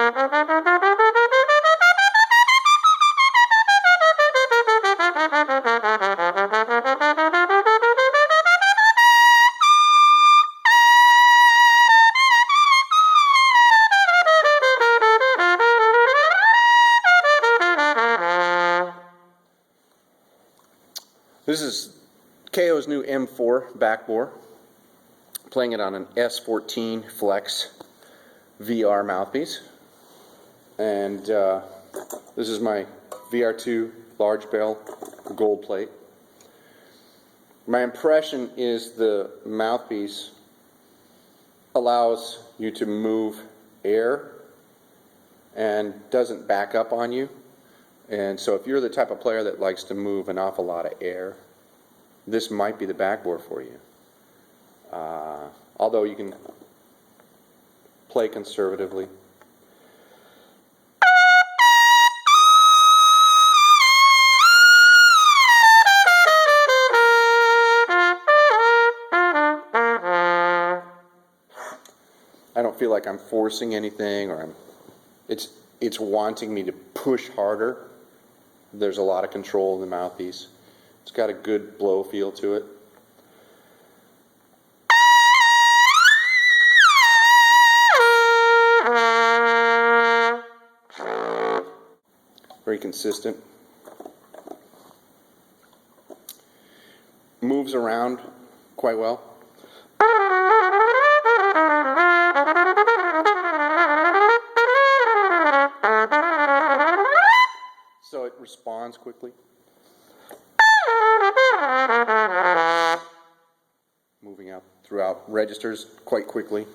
This is KO's new M4 backbore, playing it on an S14 Flex VR mouthpiece, and this is my VR2 large bell gold plate. My impression is the mouthpiece allows you to move air and doesn't back up on you. And so if you're the type of player that likes to move an awful lot of air, this might be the backbore for you. Although you can play conservatively. I don't feel like I'm forcing anything, or it's wanting me to push harder. There's a lot of control in the mouthpiece. It's got a good blow feel to it. Very consistent. Moves around quite well. So it responds quickly. Moving out throughout registers quite quickly.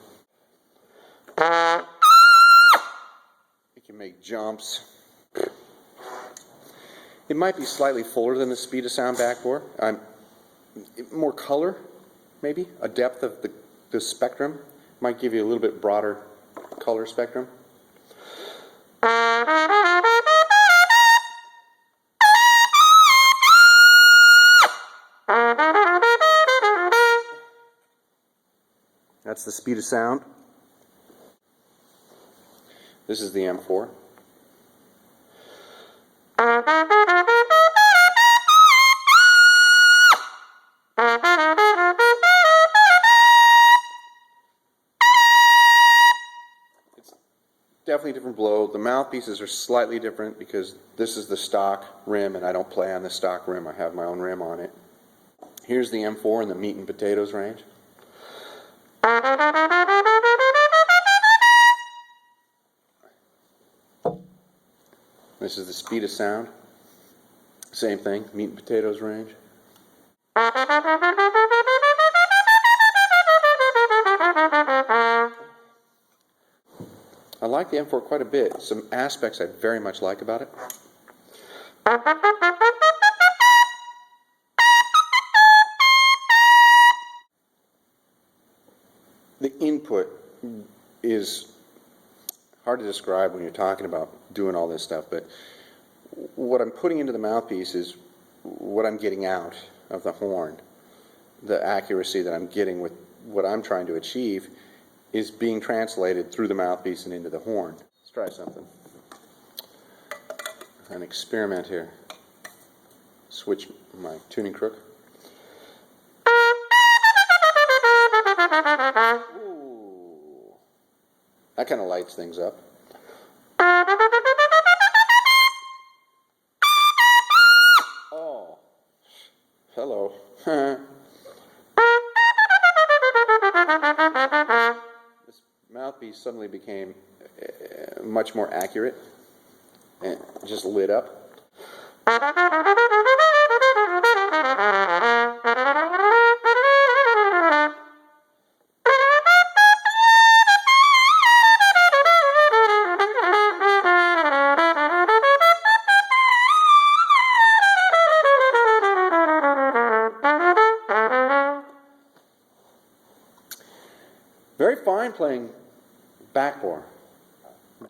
It can make jumps. It might be slightly fuller than the speed of sound backbore. More color, maybe. A depth of the spectrum might give you a little bit broader color spectrum. That's the speed of sound. This is the M4. It's definitely a different blow. The mouthpieces are slightly different because this is the stock rim and I don't play on the stock rim. I have my own rim on it. Here's the M4 in the meat and potatoes range. This is the speed of sound. Same thing, meat and potatoes range. I like the M4 quite a bit. Some aspects I very much like about it. The input is hard to describe when you're talking about doing all this stuff, but what I'm putting into the mouthpiece is what I'm getting out of the horn. The accuracy that I'm getting with what I'm trying to achieve is being translated through the mouthpiece and into the horn. Let's try something. An experiment here. Switch my tuning crook. Ooh. That kind of lights things up. Oh, hello. This mouthpiece suddenly became much more accurate and just lit up. Very fine playing backbore.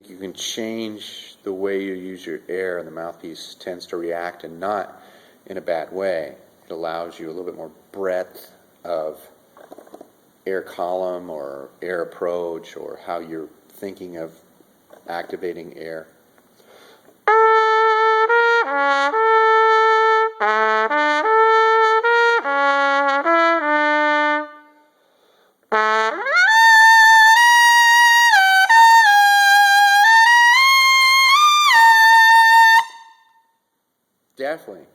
You can change the way you use your air, and the mouthpiece tends to react, and not in a bad way. It allows you a little bit more breadth of air column or air approach, or how you're thinking of activating air. Definitely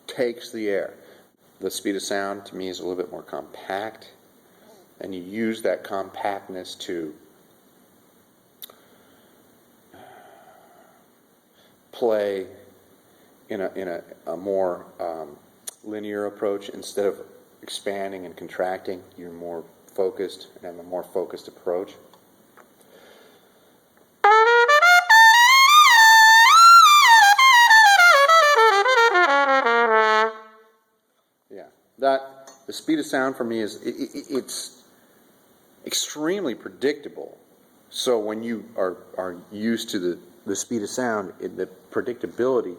takes the air. The speed of sound to me is a little bit more compact, and you use that compactness to play in a more linear approach. Instead of expanding and contracting, you're more focused and have a more focused approach. The speed of sound for me is it's extremely predictable. So when you are used to the speed of sound, the predictability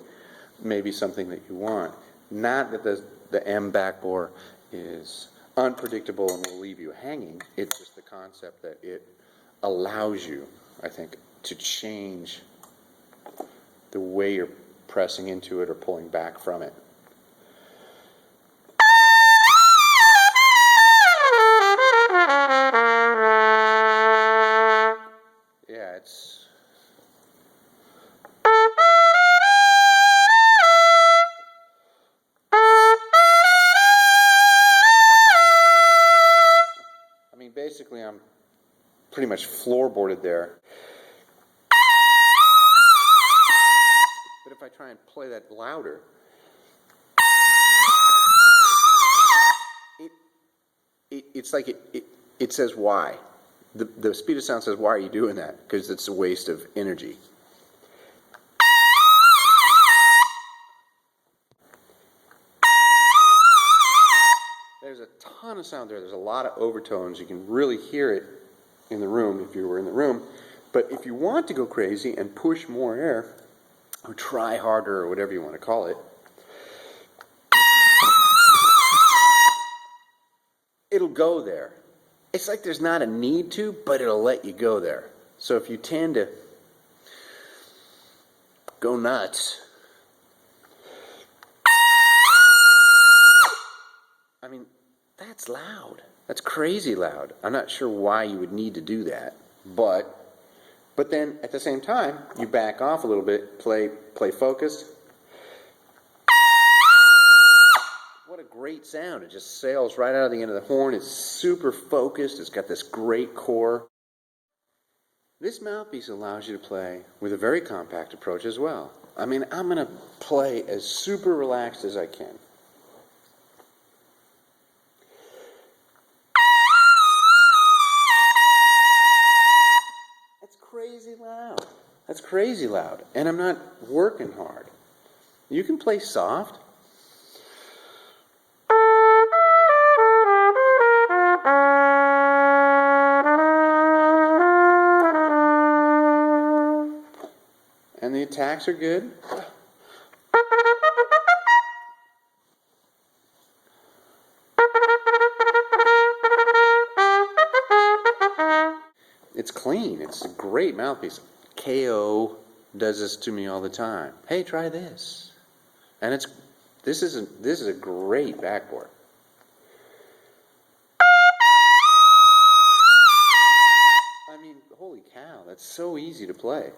may be something that you want. Not that the M backbore is unpredictable and will leave you hanging. It's just the concept that it allows you, I think, to change the way you're pressing into it or pulling back from it. Yeah, it's... I mean, basically, I'm pretty much floorboarded there. But if I try and play that louder, it's like it says why. The speed of sound says, why are you doing that? Because it's a waste of energy. There's a ton of sound there. There's a lot of overtones. You can really hear it in the room if you were in the room. But if you want to go crazy and push more air, or try harder, or whatever you want to call it, it'll go there. It's like there's not a need to, but it'll let you go there. So if you tend to go nuts, I mean, that's loud. That's crazy loud. I'm not sure why you would need to do that, but then at the same time, you back off a little bit, play focused. What a great sound. It just sails right out of the end of the horn. It's super focused. It's got this great core. This mouthpiece allows you to play with a very compact approach as well. I mean, I'm going to play as super relaxed as I can. That's crazy loud. That's crazy loud. And I'm not working hard. You can play soft. And the attacks are good. It's clean. It's a great mouthpiece. KO does this to me all the time. Hey, try this. And this is a great backbore. I mean, holy cow, that's so easy to play.